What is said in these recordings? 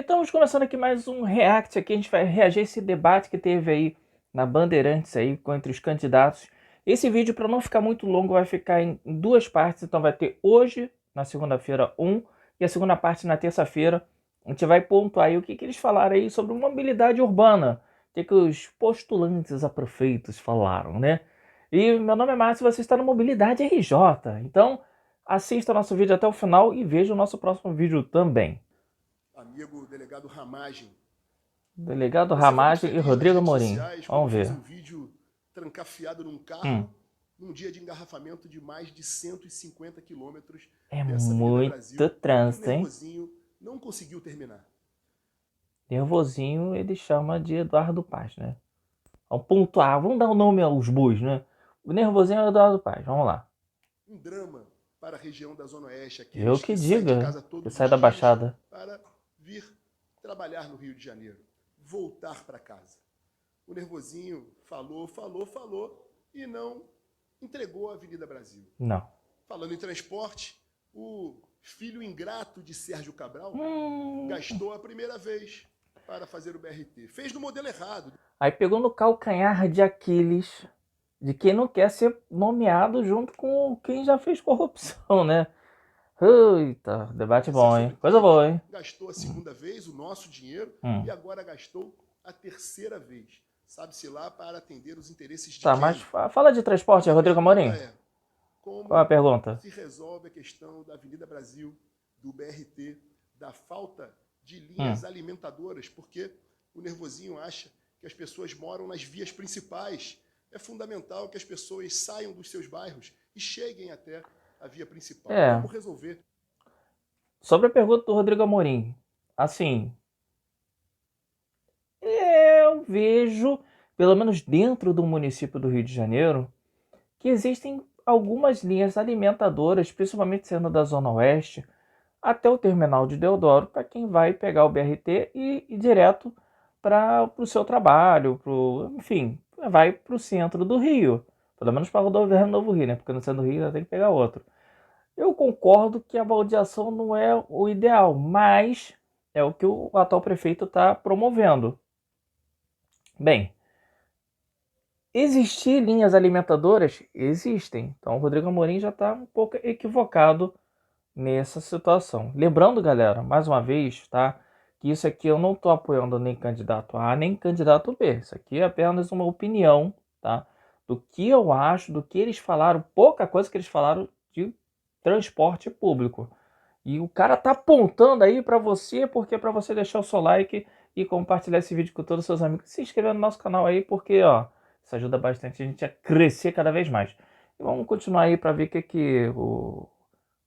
Estamos começando aqui mais um react aqui, a gente vai reagir a esse debate que teve aí na Bandeirantes aí entre os candidatos. Esse vídeo, para não ficar muito longo, vai ficar em duas partes, então vai ter hoje, na segunda-feira, e a segunda parte na terça-feira. A gente vai pontuar aí o que eles falaram aí sobre mobilidade urbana, o que os postulantes a prefeitos falaram, né? E meu nome é Márcio e você está no Mobilidade RJ, então assista o nosso vídeo até o final e veja o nosso próximo vídeo também. Amigo delegado Ramagem. Delegado Você foi muito Ramagem e feliz nas Rodrigo redes Amorim. sociais quando Vamos fez ver. um vídeo trancafiado num Hum. carro num dia de engarrafamento de mais de 150 quilômetros É dessa Avenida muito Brasil que o trânsito, hein? Nervosinho não conseguiu terminar. Nervosinho ele chama de Eduardo Paz, né? Vamos pontuar, vamos dar o nome aos bois, né? O Nervosinho é o Eduardo Paz, vamos lá. Um drama para a região da Zona Oeste, Eu aqueles que que saem de diga casa que todos sai os da dias Baixada. para vir trabalhar no Rio de Janeiro, voltar para casa. O Nervosinho falou e não entregou a Avenida Brasil. Não. Falando em transporte, o filho ingrato de Sérgio Cabral gastou a primeira vez para fazer o BRT. Fez no modelo errado. Aí pegou no calcanhar de Aquiles de quem não quer ser nomeado junto com quem já fez corrupção, né? Eita, debate bom, hein? Coisa boa, hein? Gastou a segunda vez o nosso dinheiro e agora gastou a terceira vez. Sabe-se lá para atender os interesses de Tá, quem? mas fala de transporte, A Rodrigo pergunta Amorim. é, Qual é a como pergunta? se resolve a questão da Avenida Brasil, do BRT, da falta de linhas alimentadoras, porque o Nervosinho acha que as pessoas moram nas vias principais. É fundamental que as pessoas saiam dos seus bairros e cheguem até a via principal. Como resolver? Sobre a pergunta do Rodrigo Amorim, assim, eu vejo, pelo menos dentro do município do Rio de Janeiro, que existem algumas linhas alimentadoras, principalmente sendo da Zona Oeste, até o terminal de Deodoro, para quem vai pegar o BRT e ir direto para o seu trabalho, enfim, vai para o centro do Rio, pelo menos para a rodoviária Novo Rio, né? Porque no centro do Rio já tem que pegar outro. Eu concordo que a baldeação não é o ideal, mas é o que o atual prefeito está promovendo. Bem, existir linhas alimentadoras? Existem. Então o Rodrigo Amorim já está um pouco equivocado nessa situação. Lembrando, galera, mais uma vez, tá? Que isso aqui eu não estou apoiando nem candidato A nem candidato B. Isso aqui é apenas uma opinião, tá? Do que eu acho, do que eles falaram, pouca coisa que eles falaram de transporte público. E o cara tá apontando aí para você, porque é para você deixar o seu like e compartilhar esse vídeo com todos os seus amigos. Se inscrever no nosso canal aí, porque ó, isso ajuda bastante a gente a crescer cada vez mais. E vamos continuar aí para ver o que o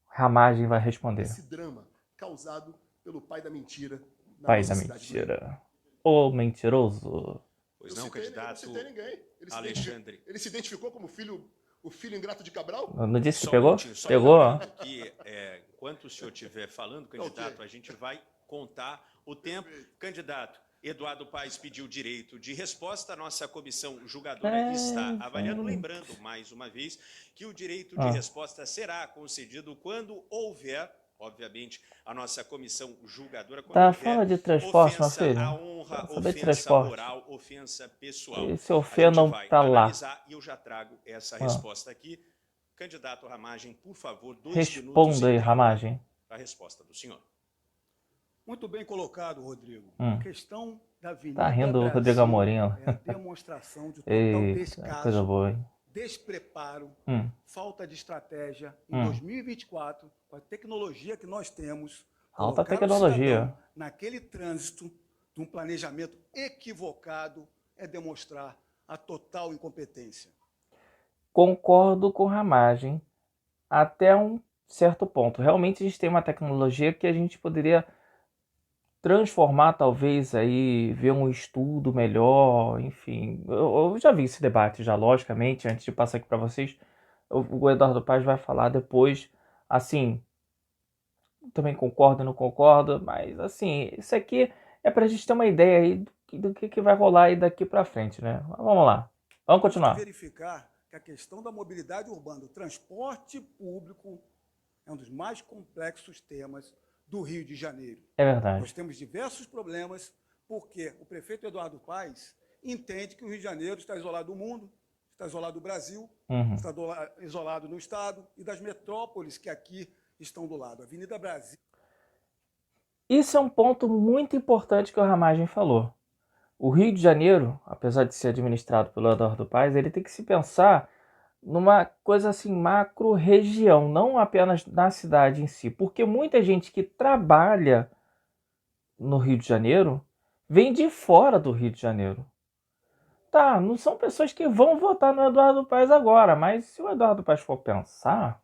Ramagem vai responder. Esse drama causado pelo pai da mentira na Pai nossa da cidade do Rio. mentira. Ô mentiroso. Pois não, candidato Ninguém. Alexandre. Ele se identificou como o filho ingrato de Cabral? Não disse que Só um pegou? minutinho, só Pegou, ó. lembrando que enquanto o senhor estiver falando, candidato, a gente vai contar o tempo. Candidato, Eduardo Paes pediu direito de resposta, a nossa comissão julgadora está avaliando, lembrando mais uma vez que o direito de resposta será concedido quando houver, obviamente, a nossa comissão julgadora, quando houver fala de transporte, meu ofensa filho. à honra, Saber de ofensa transporte. moral, ofensa pessoal. E se A ofendam gente vai pra lá. analisar e eu já trago essa resposta aqui. Candidato Ramagem, por favor, 2 minutos Responda aí, e 30 Ramagem. para a resposta do senhor. Muito bem colocado, Rodrigo. A questão da Avenida Tá rindo o Brasil Rodrigo Amorim. é a demonstração de total Eita, descaso, coisa boa, hein? despreparo, falta de estratégia em 2024, com a tecnologia que nós temos, Alta colocar o tecnologia. cidadão naquele trânsito de um planejamento equivocado é demonstrar a total incompetência. Concordo com Ramagem até um certo ponto. Realmente a gente tem uma tecnologia que a gente poderia transformar, talvez, aí, ver um estudo melhor, enfim. Eu já vi esse debate já, logicamente, antes de passar aqui para vocês. O Eduardo Paes vai falar depois, assim, também concordo e não concordo, mas, assim, isso aqui é para a gente ter uma ideia aí do que vai rolar aí daqui para frente, né? Mas vamos lá, vamos continuar. Verificar que a questão da mobilidade urbana, o transporte público, é um dos mais complexos temas do Rio de Janeiro. É verdade. Nós temos diversos problemas porque o prefeito Eduardo Paes entende que o Rio de Janeiro está isolado do mundo, está isolado do Brasil, está isolado no estado e das metrópoles que aqui estão do lado. Avenida Brasil. Isso é um ponto muito importante que o Ramagem falou. O Rio de Janeiro, apesar de ser administrado pelo Eduardo Paes, ele tem que se pensar numa coisa assim, macro-região, não apenas na cidade em si. Porque muita gente que trabalha no Rio de Janeiro vem de fora do Rio de Janeiro. Tá, não são pessoas que vão votar no Eduardo Paes agora, mas se o Eduardo Paes for pensar,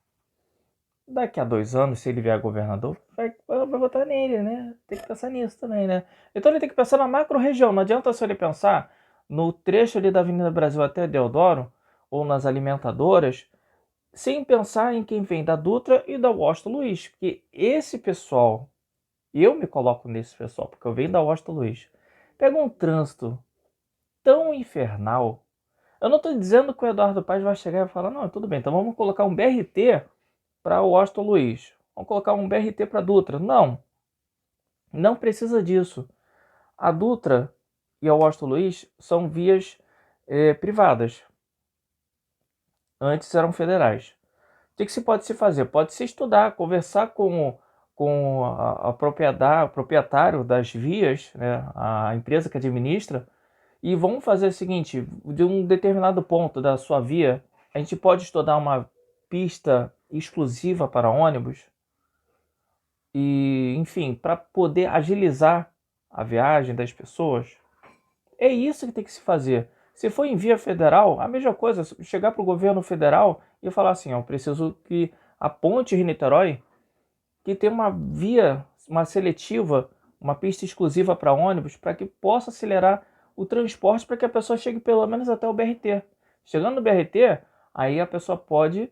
daqui a 2 anos, se ele vier governador, vai votar nele, né? Tem que pensar nisso também, né? Então ele tem que pensar na macro-região. Não adianta só ele pensar no trecho ali da Avenida Brasil até Deodoro, ou nas alimentadoras, sem pensar em quem vem da Dutra e da Washington Luiz. Porque esse pessoal, eu me coloco nesse pessoal, porque eu venho da Washington Luiz, pega um trânsito tão infernal. Eu não estou dizendo que o Eduardo Paes vai chegar e falar, não, tudo bem, então vamos colocar um BRT para o Washington Luiz. Vamos colocar um BRT para a Dutra. Não. Não precisa disso. A Dutra e a Washington Luiz são vias privadas. Antes eram federais. O que se pode se fazer? Pode se estudar, conversar com o proprietário das vias, né, a empresa que administra, e vamos fazer o seguinte, de um determinado ponto da sua via, a gente pode estudar uma pista exclusiva para ônibus e, enfim, para poder agilizar a viagem das pessoas. É isso que tem que se fazer. Se for em via federal, a mesma coisa, chegar para o governo federal e falar assim, eu preciso que a ponte Rio-Niterói, que tem uma via, uma seletiva, uma pista exclusiva para ônibus, para que possa acelerar o transporte para que a pessoa chegue pelo menos até o BRT. Chegando no BRT, aí a pessoa pode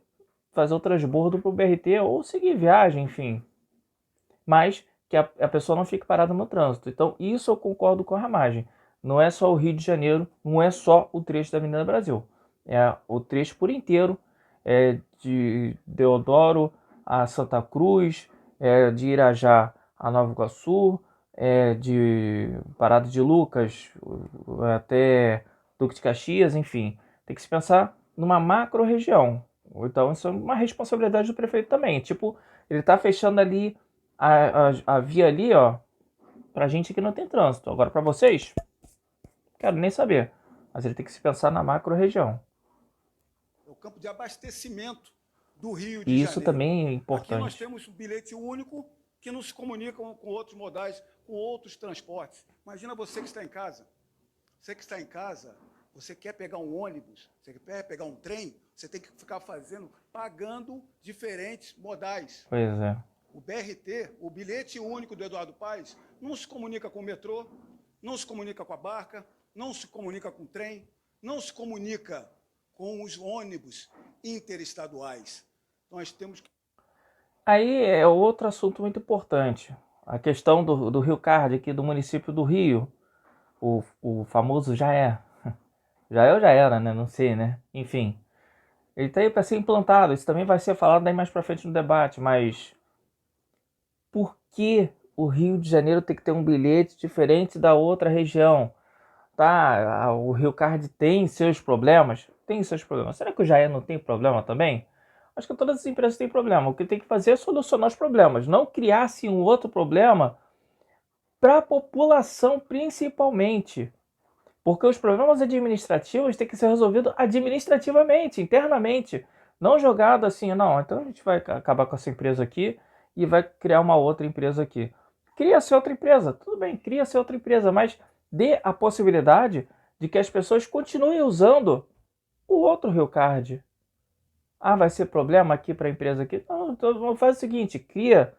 fazer o transbordo para o BRT ou seguir viagem, enfim. Mas que a pessoa não fique parada no trânsito. Então, isso eu concordo com a Ramagem. Não é só o Rio de Janeiro, não é só o trecho da Avenida Brasil. É o trecho por inteiro, de Deodoro a Santa Cruz, de Irajá a Nova Iguaçu, de Parada de Lucas até Duque de Caxias, enfim. Tem que se pensar numa macro-região. Então, isso é uma responsabilidade do prefeito também. Tipo, ele está fechando ali a via ali, ó, pra gente que não tem trânsito. Agora, para vocês, quero nem saber. Mas ele tem que se pensar na macro-região. É o campo de abastecimento do Rio de E Janeiro. isso também é importante. Aqui nós temos um bilhete único que nos comunica com outros modais, com outros transportes. Imagina você que está em casa. Você que está em casa, você quer pegar um ônibus, você quer pegar um trem, você tem que ficar pagando diferentes modais. Pois é. O BRT, o bilhete único do Eduardo Paes, não se comunica com o metrô, não se comunica com a barca, não se comunica com o trem, não se comunica com os ônibus interestaduais. Nós temos que... Aí é outro assunto muito importante. A questão do Rio Card aqui do município do Rio. O famoso já é. Já é ou já era, né? Não sei, né? Enfim. Ele está aí para ser implantado. Isso também vai ser falado daí mais para frente no debate. Mas por que o Rio de Janeiro tem que ter um bilhete diferente da outra região? Tá, o Rio Card tem seus problemas? Tem seus problemas. Será que o Jaé não tem problema também? Acho que todas as empresas têm problema. O que tem que fazer é solucionar os problemas. Não criar assim, um outro problema para a população principalmente. Porque os problemas administrativos têm que ser resolvidos administrativamente, internamente. Não jogado assim, não, então a gente vai acabar com essa empresa aqui e vai criar uma outra empresa aqui. Cria-se outra empresa, tudo bem, cria-se outra empresa, mas dê a possibilidade de que as pessoas continuem usando o outro Rio Card. Ah, vai ser problema aqui para a empresa aqui? Não, então faz o seguinte, cria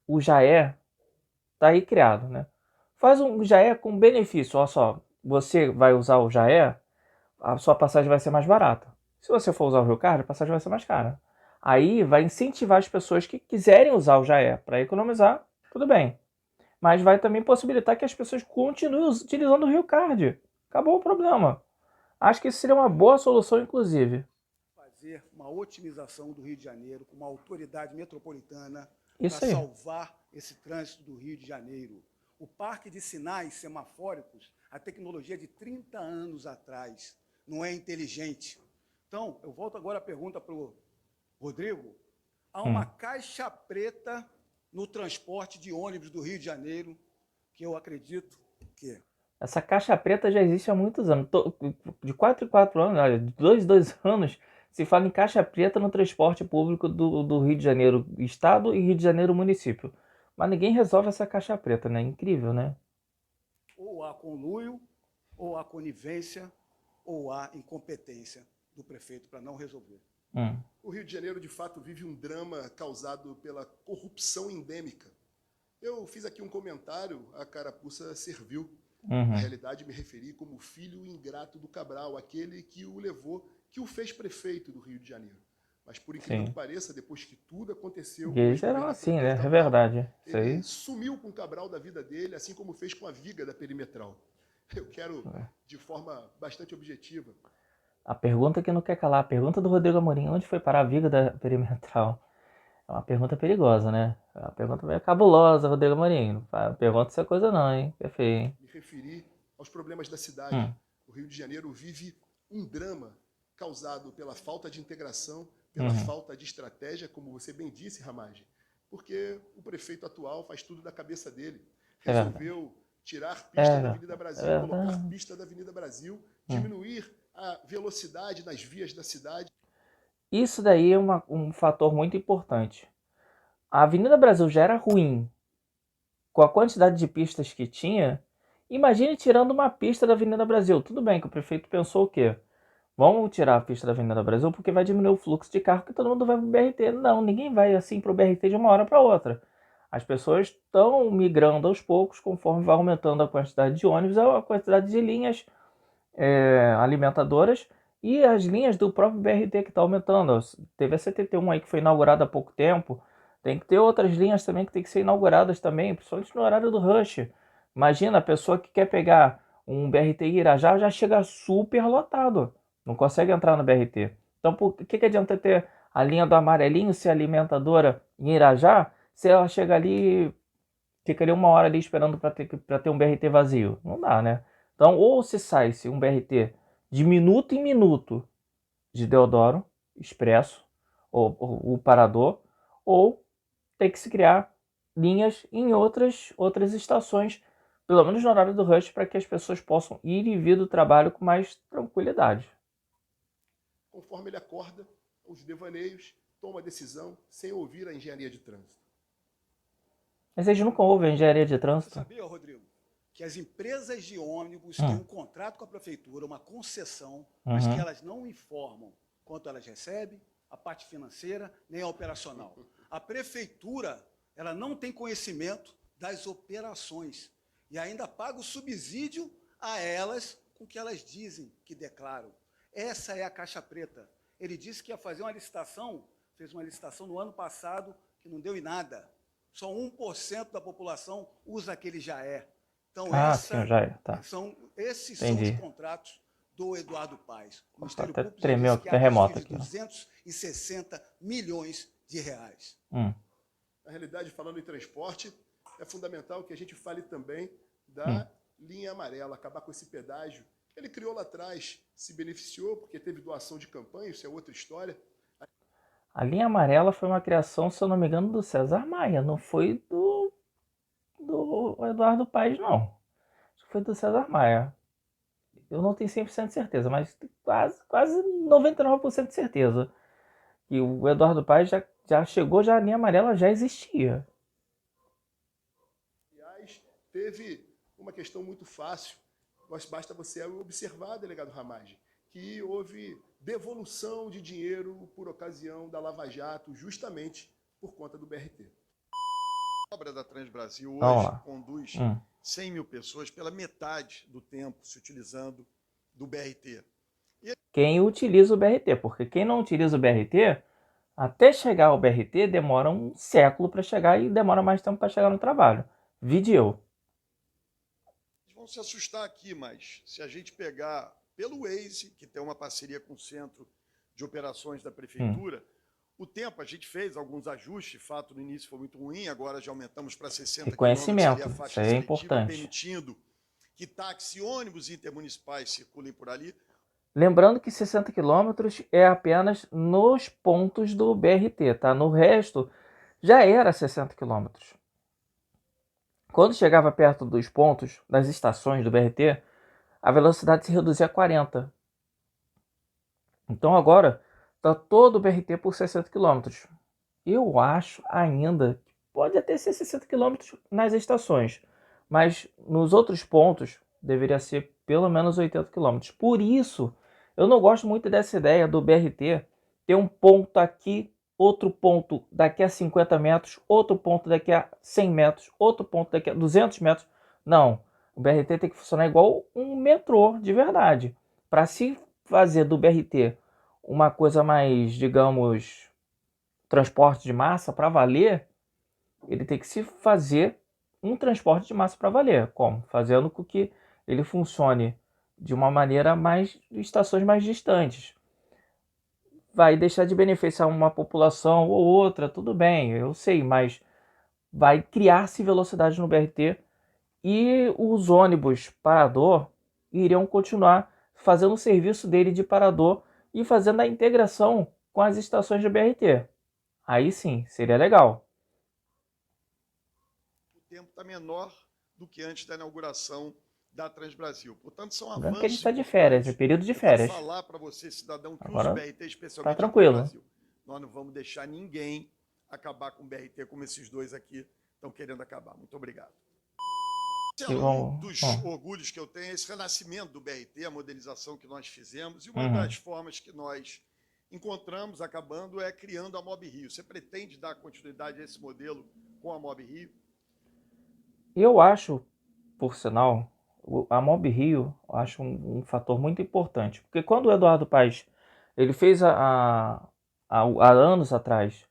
o Jaé, tá aí criado, né? Faz um Jaé com benefício, olha só, você vai usar o Jaé, a sua passagem vai ser mais barata. Se você for usar o Rio Card, a passagem vai ser mais cara. Aí vai incentivar as pessoas que quiserem usar o Jaé para economizar, tudo bem. Mas vai também possibilitar que as pessoas continuem utilizando o Rio Card. Acabou o problema. Acho que isso seria uma boa solução, inclusive. Fazer uma otimização do Rio de Janeiro com uma autoridade metropolitana Isso para aí. salvar esse trânsito do Rio de Janeiro. O parque de sinais semafóricos, a tecnologia de 30 anos atrás, não é inteligente. Então, eu volto agora a pergunta para o Rodrigo. Há uma caixa preta no transporte de ônibus do Rio de Janeiro, que eu acredito que... Essa caixa preta já existe há muitos anos. De 4 em 4 anos, de 2 em 2 anos, se fala em caixa preta no transporte público do Rio de Janeiro Estado e Rio de Janeiro Município. Mas ninguém resolve essa caixa preta, né? Incrível, né? Ou há conluio, ou há conivência, ou há incompetência do prefeito para não resolver. O Rio de Janeiro, de fato, vive um drama causado pela corrupção endêmica. Eu fiz aqui um comentário, a carapuça serviu. Na realidade, me referi como filho ingrato do Cabral, aquele que o levou, que o fez prefeito do Rio de Janeiro. Mas, por incrível que pareça, depois que tudo aconteceu... E eles eram assim, né? É verdade. Isso aí. Ele sumiu com o Cabral da vida dele, assim como fez com a viga da perimetral. Eu quero, de forma bastante objetiva... A pergunta que não quer calar, a pergunta do Rodrigo Amorim, onde foi parar a viga da perimetral? É uma pergunta perigosa, né? É uma pergunta meio cabulosa, Rodrigo Amorim. Não pergunta essa coisa não, hein? É feio, hein? Me referi aos problemas da cidade. O Rio de Janeiro vive um drama causado pela falta de integração, pela falta de estratégia, como você bem disse, Ramage, porque o prefeito atual faz tudo da cabeça dele. Resolveu tirar pista da Avenida Brasil, colocar pista da Avenida Brasil, diminuir a velocidade nas vias da cidade. Isso daí é um fator muito importante. A Avenida Brasil já era ruim com a quantidade de pistas que tinha. Imagine tirando uma pista da Avenida Brasil. Tudo bem que o prefeito pensou o quê? Vamos tirar a pista da Avenida Brasil porque vai diminuir o fluxo de carro que todo mundo vai para o BRT. Não, ninguém vai assim para o BRT de uma hora para outra. As pessoas estão migrando aos poucos conforme vai aumentando a quantidade de ônibus, a quantidade de linhas alimentadoras e as linhas do próprio BRT que está aumentando. Teve a 71 aí que foi inaugurada há pouco tempo. Tem que ter outras linhas também que tem que ser inauguradas também, principalmente no horário do rush. Imagina, a pessoa que quer pegar um BRT em Irajá já chega super lotado. Não consegue entrar no BRT. Então, por que adianta ter a linha do amarelinho ser alimentadora em Irajá se ela chega ali, fica ali uma hora ali esperando para ter um BRT vazio? Não dá, né? Então, ou se sai-se um BRT de minuto em minuto de Deodoro, Expresso, ou o Parador, ou tem que se criar linhas em outras estações, pelo menos no horário do rush, para que as pessoas possam ir e vir do trabalho com mais tranquilidade. Conforme ele acorda, os devaneios, toma a decisão sem ouvir a engenharia de trânsito. Mas eles nunca ouvem a engenharia de Você trânsito. sabia, Rodrigo, que as empresas de ônibus têm um contrato com a prefeitura, uma concessão, mas que elas não informam quanto elas recebem, a parte financeira, nem a operacional. A prefeitura, ela não tem conhecimento das operações e ainda paga o subsídio a elas com que elas dizem que declaram. Essa é a caixa preta. Ele disse que ia fazer uma licitação, fez uma licitação no ano passado que não deu em nada. Só 1% da população usa aquele Jaé. Então, sim, já é. Tá. esses são os contratos do Eduardo Paes. O Ministério Até Público tremeu disse que o terremoto de aqui. 260 milhões de reais. Na realidade, falando em transporte, é fundamental que a gente fale também da linha amarela, acabar com esse pedágio. Ele criou lá atrás, se beneficiou, porque teve doação de campanha, isso é outra história. A linha amarela foi uma criação, se eu não me engano, do César Maia, não foi do Eduardo Paes, não. Acho que foi do César Maia. Eu não tenho 100% de certeza, mas quase 99% de certeza. Que o Eduardo Paes já chegou, já a linha amarela já existia. Aliás, teve uma questão muito fácil. Basta você observar, delegado Ramage, que houve devolução de dinheiro por ocasião da Lava Jato, justamente por conta do BRT. A obra da Transbrasil hoje conduz 100 mil pessoas pela metade do tempo se utilizando do BRT. Quem utiliza o BRT, porque quem não utiliza o BRT, até chegar ao BRT demora um século para chegar e demora mais tempo para chegar no trabalho. Vide eu. Eles vão se assustar aqui, mas se a gente pegar pelo Waze, que tem uma parceria com o Centro de Operações da Prefeitura, O tempo, a gente fez alguns ajustes, de fato, no início foi muito ruim, agora já aumentamos para 60 E conhecimento, quilômetros, a isso faixa é seletiva, importante. permitindo que táxi e ônibus intermunicipais circulem por ali. Lembrando que 60 quilômetros é apenas nos pontos do BRT, tá? No resto, já era 60 quilômetros. Quando chegava perto dos pontos, das estações do BRT, a velocidade se reduzia a 40. Então agora está todo o BRT por 60 quilômetros. Eu acho ainda que pode até ser 60 quilômetros nas estações, mas nos outros pontos deveria ser pelo menos 80 quilômetros. Por isso, eu não gosto muito dessa ideia do BRT ter um ponto aqui, outro ponto daqui a 50 metros, outro ponto daqui a 100 metros, outro ponto daqui a 200 metros. Não, o BRT tem que funcionar igual um metrô de verdade. Para se fazer do BRT uma coisa mais, digamos, transporte de massa para valer, ele tem que se fazer um transporte de massa para valer. Como? Fazendo com que ele funcione de uma maneira mais estações mais distantes. Vai deixar de beneficiar uma população ou outra, tudo bem, eu sei, mas vai criar-se velocidade no BRT e os ônibus parador iriam continuar fazendo o serviço dele de parador e fazendo a integração com as estações de BRT. Aí sim, seria legal. O tempo está menor do que antes da inauguração da Transbrasil. Portanto, são Lembrando avanços que a gente está de férias, é período de férias. Eu vou falar para você, cidadão, que Agora usa o BRT, especialmente tá tranquilo. no Brasil. Nós não vamos deixar ninguém acabar com o BRT como esses dois aqui estão querendo acabar. Muito obrigado. Um dos orgulhos que eu tenho é esse renascimento do BRT, a modelização que nós fizemos, e uma das formas que nós encontramos, acabando, é criando a Mob Rio. Você pretende dar continuidade a esse modelo com a Mob Rio? Eu acho, por sinal, a Mob Rio, eu acho um fator muito importante. Porque quando o Eduardo Paes ele fez há anos atrás,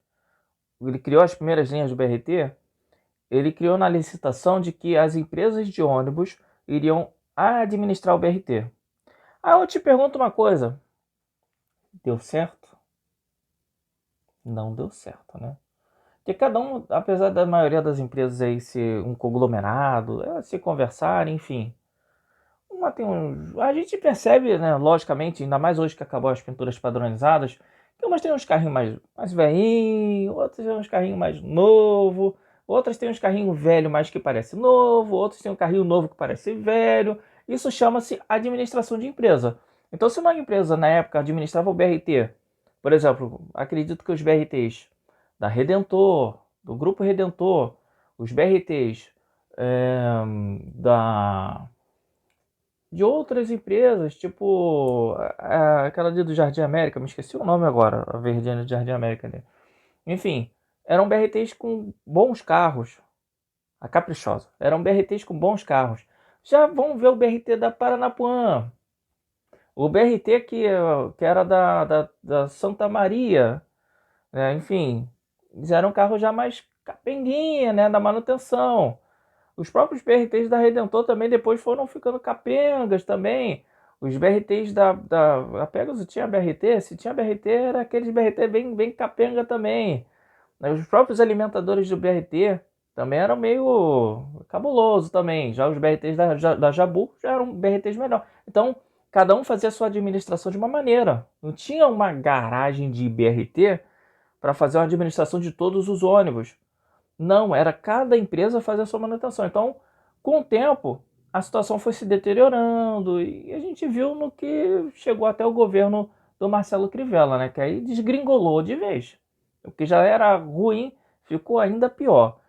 ele criou as primeiras linhas do BRT, ele criou na licitação de que as empresas de ônibus iriam administrar o BRT. Aí eu te pergunto uma coisa, deu certo? Não deu certo, né? Porque cada um, apesar da maioria das empresas aí ser um conglomerado, se conversar, enfim. A gente percebe, né, logicamente, ainda mais hoje que acabou as pinturas padronizadas, que umas tem uns carrinhos mais velhinhos, outras tem uns carrinhos mais novo, outras tem uns carrinhos velho, mas que parece novo, outros tem um carrinho novo que parece velho. Isso chama-se administração de empresa. Então, se uma empresa na época administrava o BRT, por exemplo, acredito que os BRTs da Redentor, do Grupo Redentor, os BRTs de outras empresas, tipo aquela ali do Jardim América, me esqueci o nome agora, a verdinha do Jardim América ali. Enfim, eram BRTs com bons carros, a Caprichosa, eram BRTs com bons carros. Já vamos ver o BRT da Paranapuã, o BRT que era da Santa Maria, né? Enfim, eles eram carros já mais capenguinha, né, da manutenção. Os próprios BRTs da Redentor também depois foram ficando capengas também. Os BRTs a Pegasus tinha BRT, se tinha BRT era aqueles BRT bem capenga também. Os próprios alimentadores do BRT também eram meio cabuloso também. Já os BRTs da Jabu já eram BRTs melhor. Então, cada um fazia a sua administração de uma maneira. Não tinha uma garagem de BRT para fazer uma administração de todos os ônibus. Não, era cada empresa fazer a sua manutenção. Então, com o tempo, a situação foi se deteriorando e a gente viu no que chegou até o governo do Marcelo Crivella, né? Que aí desgringolou de vez. O que já era ruim ficou ainda pior.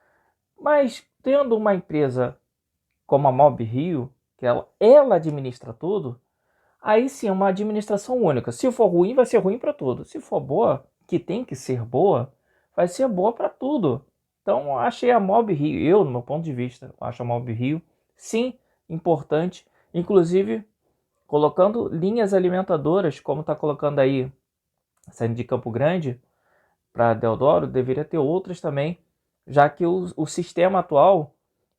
Mas tendo uma empresa como a Mob Rio, que ela administra tudo, aí sim é uma administração única. Se for ruim, vai ser ruim para tudo. Se for boa, que tem que ser boa, vai ser boa para tudo. Então, achei a Mob Rio, eu, no meu ponto de vista, acho a Mob Rio, sim, importante. Inclusive, colocando linhas alimentadoras, como está colocando aí, saindo de Campo Grande para Deodoro, deveria ter outras também, já que o sistema atual,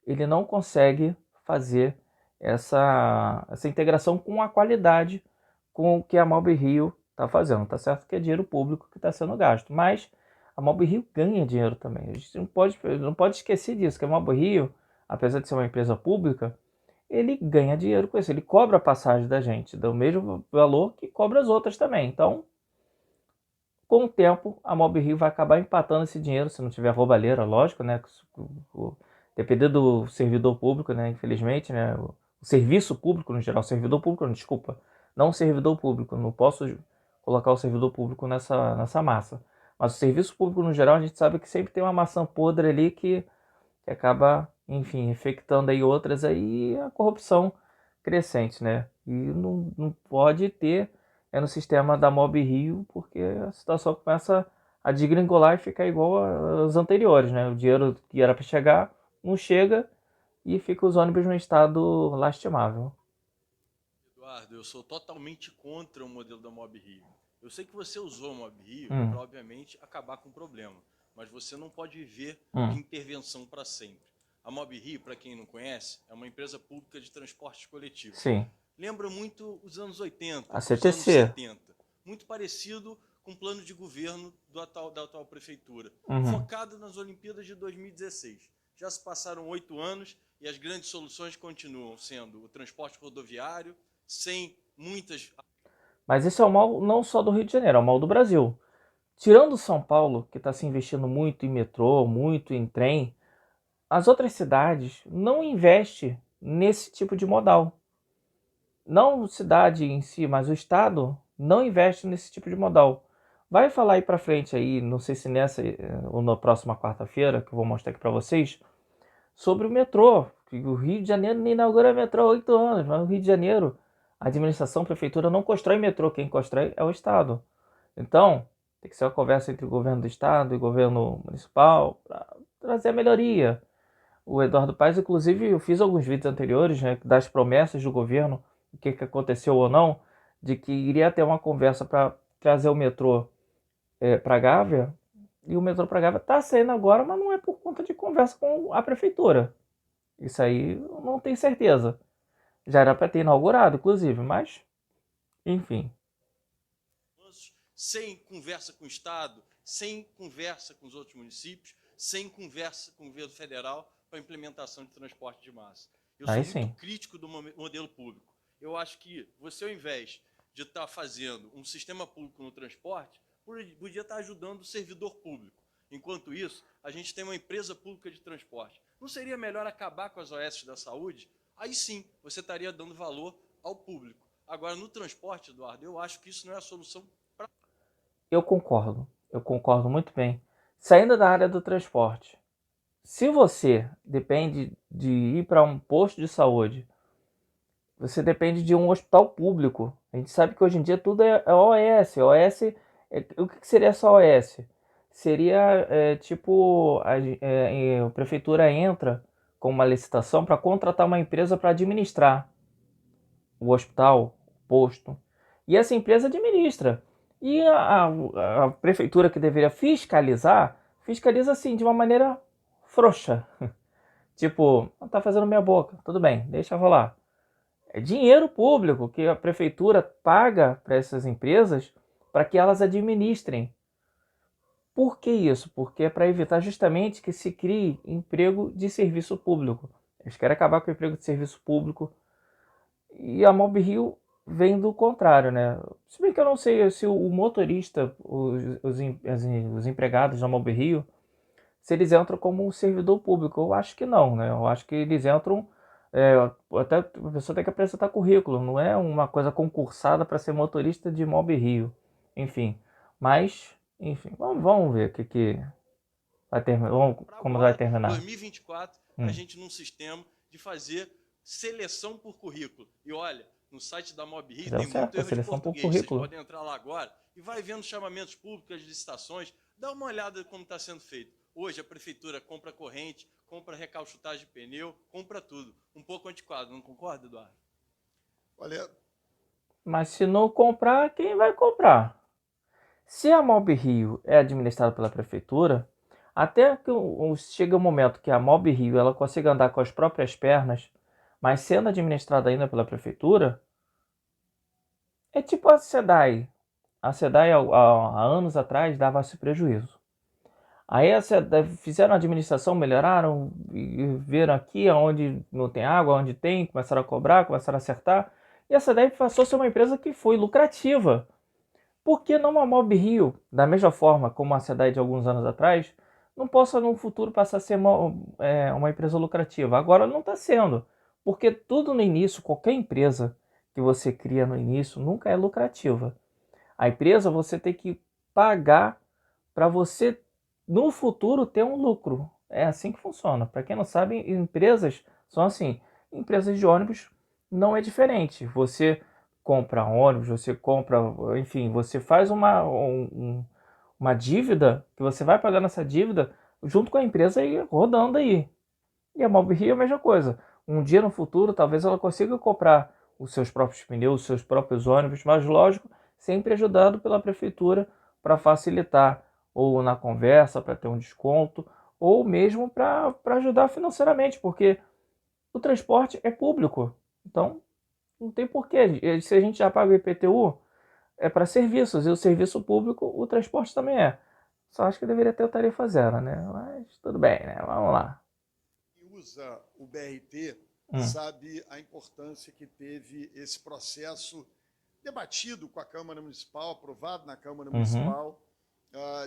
ele não consegue fazer essa integração com a qualidade com que a Mob Rio está fazendo. Tá certo que é dinheiro público que está sendo gasto, mas a Mob Rio ganha dinheiro também. A gente não pode esquecer disso, que a Mob Rio, apesar de ser uma empresa pública, ele ganha dinheiro com isso. Ele cobra a passagem da gente, do mesmo valor que cobra as outras também. Então, com o tempo, a Mob Rio vai acabar empatando esse dinheiro, se não tiver roubalheira, lógico, né? Depender do servidor público, né? Infelizmente, né? O serviço público, no geral, servidor público, não, desculpa, não servidor público, não posso colocar o servidor público nessa massa. Mas o serviço público, no geral, a gente sabe que sempre tem uma maçã podre ali que acaba, enfim, infectando aí outras aí, a corrupção crescente, né? E não pode ter no sistema da Mob Rio, porque a situação começa a degringolar e ficar igual às anteriores, né? O dinheiro que era para chegar não chega e fica os ônibus num estado lastimável. Eduardo, eu sou totalmente contra o modelo da Mob Rio. Eu sei que você usou a Mob Rio para, obviamente, acabar com o problema, mas você não pode viver de intervenção para sempre. A Mob Rio, para quem não conhece, é uma empresa pública de transporte coletivo. Sim. Lembra muito os anos 80, a os CTC. anos 70. Muito parecido com o plano de governo da atual prefeitura, focado nas Olimpíadas de 2016. Já se passaram 8 anos e as grandes soluções continuam sendo o transporte rodoviário, sem muitas... Mas esse é o mal não só do Rio de Janeiro, é o mal do Brasil. Tirando São Paulo, que está se investindo muito em metrô, muito em trem, as outras cidades não investem nesse tipo de modal. Não a cidade em si, mas o Estado não investe nesse tipo de modal. Vai falar aí para frente aí, não sei se nessa ou na próxima quarta-feira, que eu vou mostrar aqui para vocês, sobre o metrô. O Rio de Janeiro não inaugura metrô há 8 anos, mas o Rio de Janeiro, a administração, a prefeitura não constrói metrô, quem constrói é o Estado. Então, tem que ser uma conversa entre o governo do Estado e o governo municipal para trazer a melhoria. O Eduardo Paes, inclusive, eu fiz alguns vídeos anteriores, né, das promessas do governo, o que aconteceu ou não, de que iria ter uma conversa para trazer o metrô para Gávea, e o metrô para Gávea está saindo agora, mas não é por conta de conversa com a prefeitura. Isso aí eu não tenho certeza. Já era para ter inaugurado, inclusive, mas, enfim. Sem conversa com o Estado, sem conversa com os outros municípios, sem conversa com o governo federal para a implementação de transporte de massa. Eu sou muito crítico do modelo público. Eu acho que você, ao invés de estar fazendo um sistema público no transporte, podia estar ajudando o servidor público. Enquanto isso, a gente tem uma empresa pública de transporte. Não seria melhor acabar com as OS da saúde? Aí sim, você estaria dando valor ao público. Agora, no transporte, Eduardo, eu acho que isso não é a solução para... Eu concordo muito bem. Saindo da área do transporte, se você depende de ir para um posto de saúde, você depende de um hospital público. A gente sabe que hoje em dia tudo é OS. O que seria essa OS? Seria tipo, a prefeitura entra com uma licitação para contratar uma empresa para administrar o hospital, o posto. E essa empresa administra. E a prefeitura que deveria fiscaliza assim, de uma maneira frouxa. Tipo, tá fazendo meia boca, tudo bem, deixa rolar. É dinheiro público que a prefeitura paga para essas empresas para que elas administrem. Por que isso? Porque é para evitar justamente que se crie emprego de serviço público. Eles querem acabar com o emprego de serviço público. E a Mob Rio vem do contrário, né? Se bem que eu não sei se o motorista, os empregados da Mob Rio, se eles entram como um servidor público. Eu acho que não, né? Eu acho que eles entram... até a pessoa tem que apresentar currículo, não é uma coisa concursada para ser motorista de Mob Rio. Enfim, mas... Enfim, vamos ver o que vai terminar. Como vai terminar. 2024, a gente num sistema de fazer seleção por currículo. E olha, no site da Mob Rio tem muito erro de português. Vocês podem entrar lá agora e vai vendo chamamentos públicos, licitações. Dá uma olhada como está sendo feito. Hoje a prefeitura compra corrente, compra recalchutagem de pneu, compra tudo. Um pouco antiquado, não concorda, Eduardo? Olha... Mas se não comprar, quem vai comprar? Se a Mob Rio é administrada pela prefeitura, até que chega um momento que a Mob Rio ela consiga andar com as próprias pernas, mas sendo administrada ainda pela prefeitura, é tipo a SEDAI. a SEDAI há anos atrás dava esse prejuízo. Aí fizeram a administração, melhoraram, e viram aqui onde não tem água, onde tem, começaram a cobrar, começaram a acertar. E a SEDAI passou a ser uma empresa que foi lucrativa. Por que não a Mob Rio, da mesma forma como a SEDAI de alguns anos atrás, não possa no futuro passar a ser uma empresa lucrativa? Agora não está sendo, porque tudo no início, qualquer empresa que você cria no início, nunca é lucrativa. A empresa você tem que pagar para você no futuro ter um lucro. É assim que funciona. Para quem não sabe, empresas são assim. Empresas de ônibus não é diferente. Você compra ônibus, você compra, enfim, você faz uma dívida, que você vai pagando essa dívida junto com a empresa e rodando aí. E a Mob Rio é a mesma coisa. Um dia no futuro, talvez ela consiga comprar os seus próprios pneus, os seus próprios ônibus, mas lógico, sempre ajudado pela prefeitura para facilitar, ou na conversa para ter um desconto, ou mesmo para ajudar financeiramente, porque o transporte é público. Então, não tem porquê. Se a gente já paga o IPTU, é para serviços, e o serviço público, o transporte também é. Só acho que deveria ter o tarifa zero, né? Mas tudo bem, né? Vamos lá. Quem usa o BRT sabe a importância que teve esse processo debatido com a Câmara Municipal, aprovado na Câmara Municipal,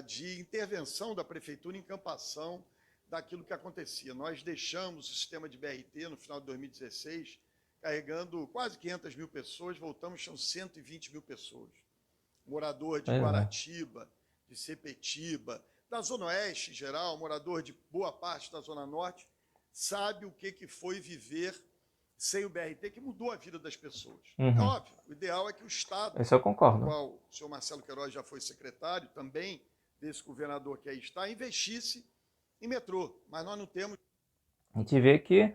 de intervenção da Prefeitura em campação daquilo que acontecia. Nós deixamos o sistema de BRT no final de 2016, carregando quase 500 mil pessoas, voltamos, são 120 mil pessoas. Morador de Guaratiba, de Sepetiba, da Zona Oeste em geral, morador de boa parte da Zona Norte, sabe o que foi viver sem o BRT, que mudou a vida das pessoas. É óbvio, o ideal é que o Estado, isso eu concordo, do qual o senhor Marcelo Queiroz já foi secretário, também desse governador que aí está, investisse em metrô, mas nós não temos. A gente vê que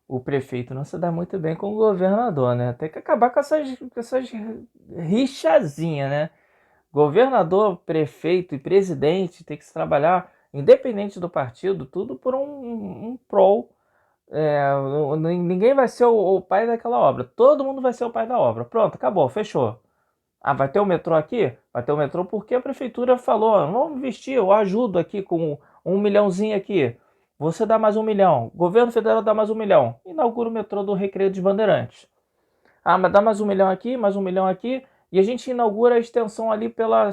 o prefeito não se dá muito bem com o governador, né? Tem que acabar com essas rixazinhas, né? Governador, prefeito e presidente tem que se trabalhar, independente do partido, tudo por um prol. Ninguém vai ser o pai daquela obra. Todo mundo vai ser o pai da obra. Pronto, acabou, fechou. Ah, vai ter o metrô aqui? Vai ter o metrô porque a prefeitura falou, vamos investir, eu ajudo aqui com 1 milhãozinho aqui. Você dá mais 1 milhão. Governo federal dá mais 1 milhão. Inaugura o metrô do Recreio dos Bandeirantes. Ah, mas dá mais 1 milhão aqui, mais 1 milhão aqui. E a gente inaugura a extensão ali pela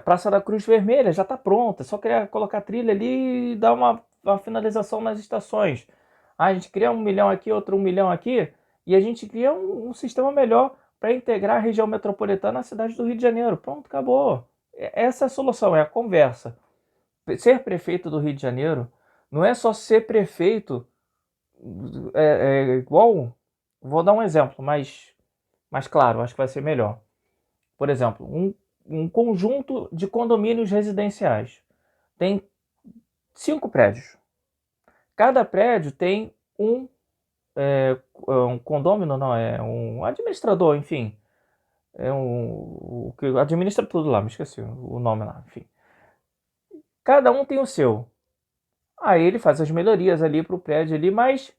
Praça da Cruz Vermelha. Já está pronta. É só querer colocar trilha ali e dar uma finalização nas estações. Ah, a gente cria 1 milhão aqui, outro 1 milhão aqui. E a gente cria um sistema melhor para integrar a região metropolitana à cidade do Rio de Janeiro. Pronto, acabou. Essa é a solução, é a conversa. Ser prefeito do Rio de Janeiro não é só ser prefeito, igual. Vou dar um exemplo mais claro, acho que vai ser melhor. Por exemplo, um conjunto de condomínios residenciais. Tem 5 prédios. Cada prédio tem um condômino, não, é um administrador, enfim. O que administra tudo lá, me esqueci o nome lá, enfim. Cada um tem o seu. Aí ele faz as melhorias ali para o prédio ali, mas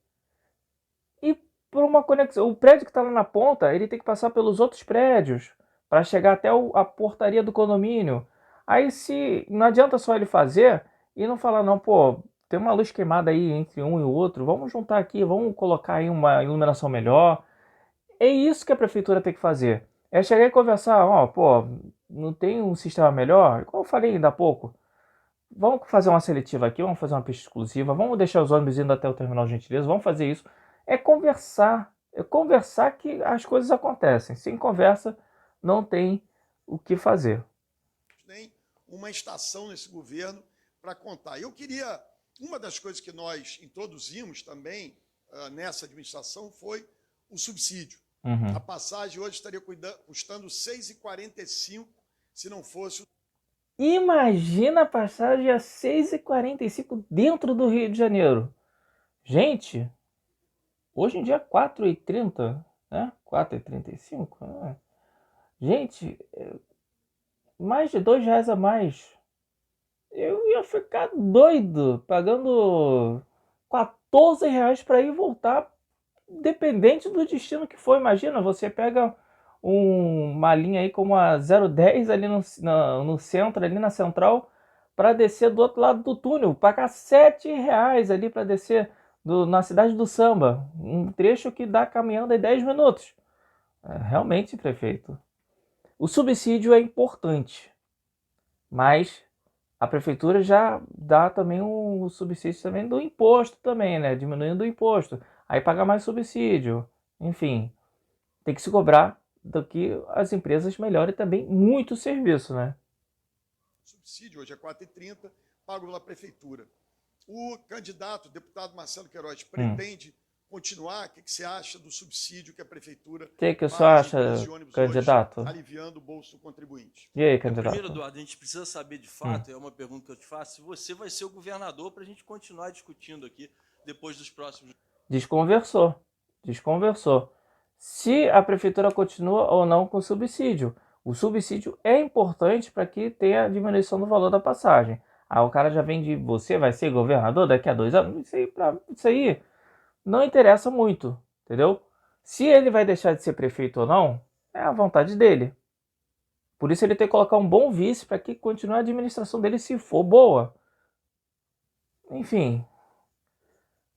e por uma conexão, o prédio que está lá na ponta, ele tem que passar pelos outros prédios para chegar até a portaria do condomínio. Aí se não adianta só ele fazer e não falar não, pô, tem uma luz queimada aí entre um e o outro, vamos juntar aqui, vamos colocar aí uma iluminação melhor. É isso que a prefeitura tem que fazer. É chegar e conversar, pô, não tem um sistema melhor? Como eu falei ainda há pouco, vamos fazer uma seletiva aqui, vamos fazer uma pista exclusiva, vamos deixar os ônibus indo até o terminal Gentileza, vamos fazer isso. É conversar que as coisas acontecem. Sem conversa, não tem o que fazer. Nem uma estação nesse governo para contar. Eu queria, uma das coisas que nós introduzimos também nessa administração foi o subsídio. A passagem hoje estaria custando R$ 6,45 se não fosse o... Imagina a passagem a R$ 6,45 dentro do Rio de Janeiro. Gente, hoje em dia é 4,30, né? 4,35, né? Gente, mais de R$2 a mais. Eu ia ficar doido pagando R$14 para ir e voltar, dependente do destino que for. Imagina, você pega uma linha aí como a 010 ali no centro, ali na central, para descer do outro lado do túnel, pagar R$7 ali para descer na cidade do Samba, um trecho que dá caminhando em 10 minutos. Realmente, prefeito, o subsídio é importante, mas a prefeitura já dá também um subsídio também do imposto também, né? Diminuindo o imposto, aí paga mais subsídio, enfim, tem que se cobrar do que as empresas melhorem também muito o serviço, né? Subsídio hoje é 4,30, pago pela prefeitura. O candidato, o deputado Marcelo Queiroz, pretende continuar? O que você acha do subsídio que a prefeitura... O que o senhor acha, candidato? Hoje, aliviando o bolso do contribuinte. E aí, candidato? Primeiro, Eduardo, a gente precisa saber de fato, é uma pergunta que eu te faço, se você vai ser o governador para a gente continuar discutindo aqui depois dos próximos... Desconversou. Se a prefeitura continua ou não com o subsídio. O subsídio é importante para que tenha a diminuição do valor da passagem. Aí o cara já vem de você vai ser governador daqui a 2 anos. Isso aí não interessa muito, entendeu? Se ele vai deixar de ser prefeito ou não, é a vontade dele. Por isso ele tem que colocar um bom vice para que continue a administração dele se for boa. Enfim,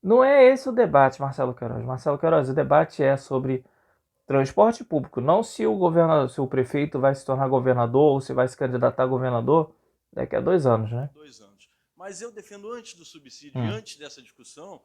não é esse o debate, Marcelo Queiroz. Marcelo Queiroz, o debate é sobre transporte público, não se o prefeito vai se tornar governador ou se vai se candidatar a governador daqui a 2 anos, né? 2 anos. Mas eu defendo antes do subsídio e antes dessa discussão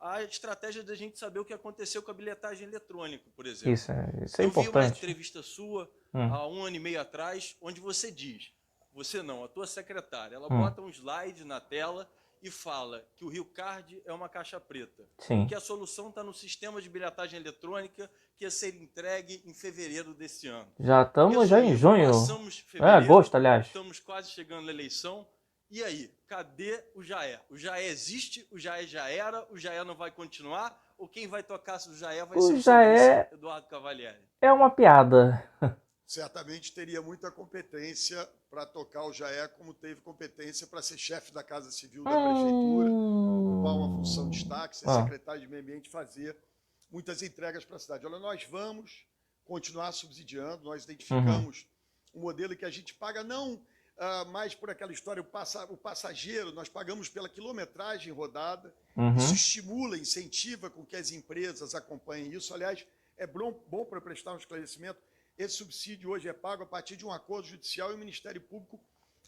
a estratégia da gente saber o que aconteceu com a bilhetagem eletrônica, por exemplo. Isso é importante. Eu vi uma importante. entrevista sua há 1 ano e meio atrás, onde você diz, você não, a tua secretária, ela bota um slide na tela e fala que o Rio Card é uma caixa preta. Sim. Que a solução está no sistema de bilhetagem eletrônica que ia ser entregue em fevereiro desse ano. Já estamos em junho. Passamos fevereiro, agosto, aliás. Estamos quase chegando na eleição. E aí, cadê o Jaé? O Jaé existe? O Jaé já era? O Jaé não vai continuar? Ou quem vai tocar o Jaé vai ser o Jaé Eduardo Cavalieri? É uma piada. Certamente teria muita competência para tocar o Jaé, como teve competência para ser chefe da Casa Civil da Prefeitura, ocupar uma função de destaque, ser secretário de Meio Ambiente, fazer muitas entregas para a cidade. Olha, nós vamos continuar subsidiando, nós identificamos um modelo que a gente paga não mais por aquela história, o passageiro, nós pagamos pela quilometragem rodada, isso estimula, incentiva com que as empresas acompanhem isso. Aliás, é bom para prestar um esclarecimento. Esse subsídio hoje é pago a partir de um acordo judicial e o Ministério Público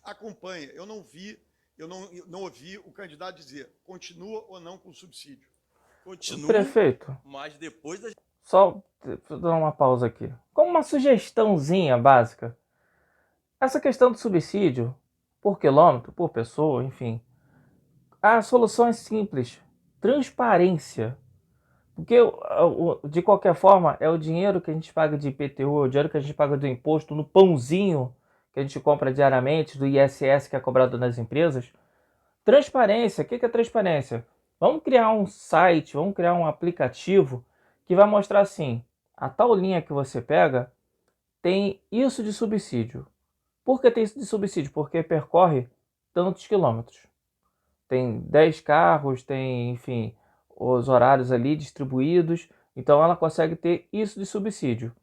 acompanha. Eu não ouvi o candidato dizer continua ou não com o subsídio. Continua, prefeito, mas depois da... Só dar uma pausa aqui. Como uma sugestãozinha básica, essa questão do subsídio por quilômetro, por pessoa, enfim, a solução é simples. Transparência. Porque, de qualquer forma, é o dinheiro que a gente paga de IPTU, é o dinheiro que a gente paga do imposto, no pãozinho que a gente compra diariamente, do ISS que é cobrado nas empresas. Transparência. O que é transparência? Vamos criar um site, vamos criar um aplicativo que vai mostrar assim, a tal linha que você pega tem isso de subsídio. Por que tem isso de subsídio? Porque percorre tantos quilômetros. Tem 10 carros, tem, enfim, os horários ali distribuídos, então ela consegue ter isso de subsídio.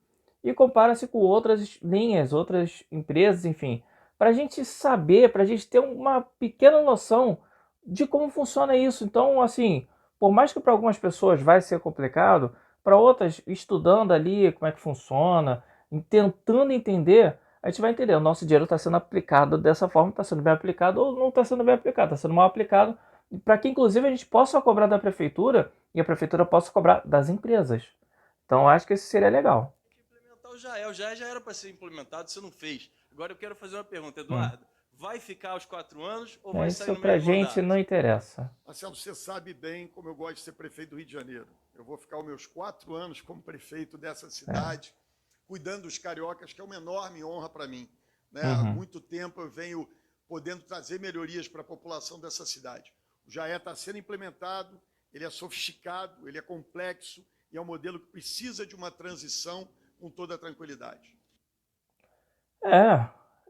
E compara-se com outras linhas, outras empresas, enfim, para a gente saber, para a gente ter uma pequena noção de como funciona isso. Então, assim, por mais que para algumas pessoas vai ser complicado, para outras, estudando ali como é que funciona, tentando entender, a gente vai entender, o nosso dinheiro está sendo aplicado dessa forma, está sendo bem aplicado ou não está sendo bem aplicado, está sendo mal aplicado, para que inclusive a gente possa cobrar da prefeitura e a prefeitura possa cobrar das empresas. Então acho que isso seria legal. Tem que implementar o Jaé. O Jaé já era para ser implementado, você não fez. Agora eu quero fazer uma pergunta, Eduardo. Vai ficar aos 4 anos ou vai sair no meio da rodada? Isso pra gente não interessa. Marcelo, você sabe bem como eu gosto de ser prefeito do Rio de Janeiro. Eu vou ficar os meus 4 anos como prefeito dessa cidade, cuidando dos cariocas, que é uma enorme honra para mim. Né? Há muito tempo eu venho podendo trazer melhorias para a população dessa cidade. O Jaé está sendo implementado, ele é sofisticado, ele é complexo e é um modelo que precisa de uma transição com toda a tranquilidade.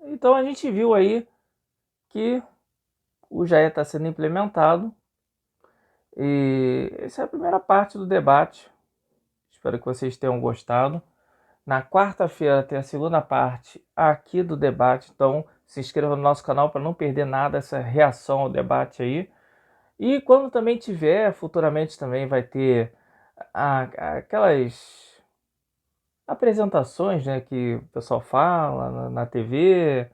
Então a gente viu aí que o Jaé está sendo implementado e essa é a primeira parte do debate. Espero que vocês tenham gostado. Na quarta-feira tem a segunda parte aqui do debate, então se inscreva no nosso canal para não perder nada, essa reação ao debate aí. E quando também tiver, futuramente também vai ter aquelas apresentações, né, que o pessoal fala na TV,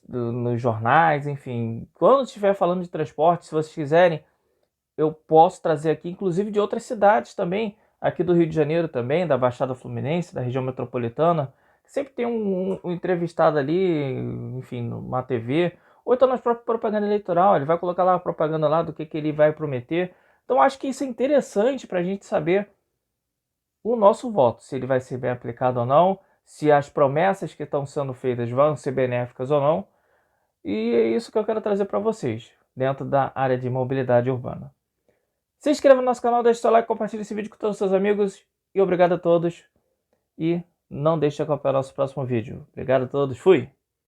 nos jornais, enfim. Quando estiver falando de transporte, se vocês quiserem, eu posso trazer aqui, inclusive de outras cidades também, aqui do Rio de Janeiro também, da Baixada Fluminense, da região metropolitana. Sempre tem um entrevistado ali, enfim, numa TV, ou então na própria propaganda eleitoral, ele vai colocar lá a propaganda lá do que ele vai prometer. Então acho que isso é interessante para a gente saber o nosso voto, se ele vai ser bem aplicado ou não, se as promessas que estão sendo feitas vão ser benéficas ou não. E é isso que eu quero trazer para vocês, dentro da área de mobilidade urbana. Se inscreva no nosso canal, deixe seu like, compartilhe esse vídeo com todos os seus amigos. E obrigado a todos. E não deixe de acompanhar o nosso próximo vídeo. Obrigado a todos. Fui!